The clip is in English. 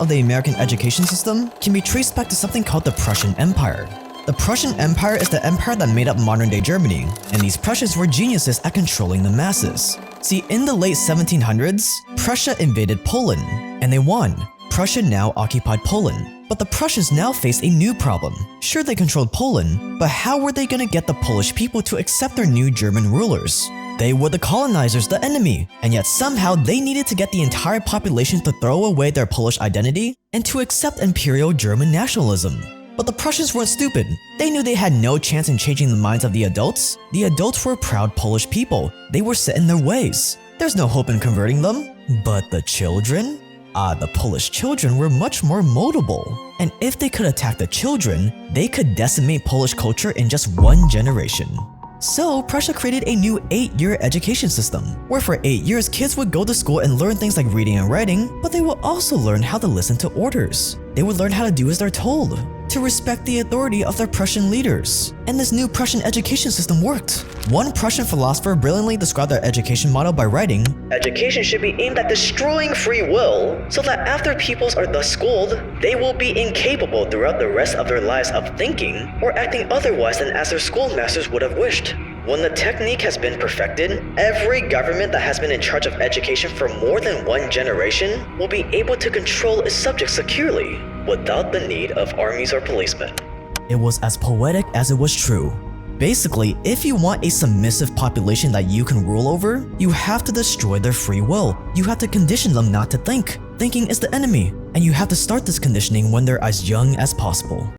of the American education system can be traced back to something called the Prussian Empire. The Prussian Empire is the empire that made up modern-day Germany, and these Prussians were geniuses at controlling the masses. See, in the late 1700s, Prussia invaded Poland, and they won. Prussia now occupied Poland, but the Prussians now faced a new problem. Sure, they controlled Poland, but how were they gonna get the Polish people to accept their new German rulers? They were the colonizers, the enemy, and yet somehow they needed to get the entire population to throw away their Polish identity and to accept Imperial German nationalism. But the Prussians weren't stupid. They knew they had no chance in changing the minds of the adults. The adults were proud Polish people. They were set in their ways. There's no hope in converting them. But the children? The Polish children were much more moldable. And if they could attack the children, they could decimate Polish culture in just one generation. So, Prussia created a new 8-year education system, where for 8 years kids would go to school and learn things like reading and writing, but they would also learn how to listen to orders. They would learn how to do as they're told, to respect the authority of their Prussian leaders. And this new Prussian education system worked. One Prussian philosopher brilliantly described their education model by writing, "Education should be aimed at destroying free will, so that after pupils are thus schooled, they will be incapable throughout the rest of their lives of thinking or acting otherwise than as their schoolmasters would have wished." When the technique has been perfected, every government that has been in charge of education for more than one generation will be able to control its subjects securely, without the need of armies or policemen. It was as poetic as it was true. Basically, if you want a submissive population that you can rule over, you have to destroy their free will. You have to condition them not to think. Thinking is the enemy, and you have to start this conditioning when they're as young as possible.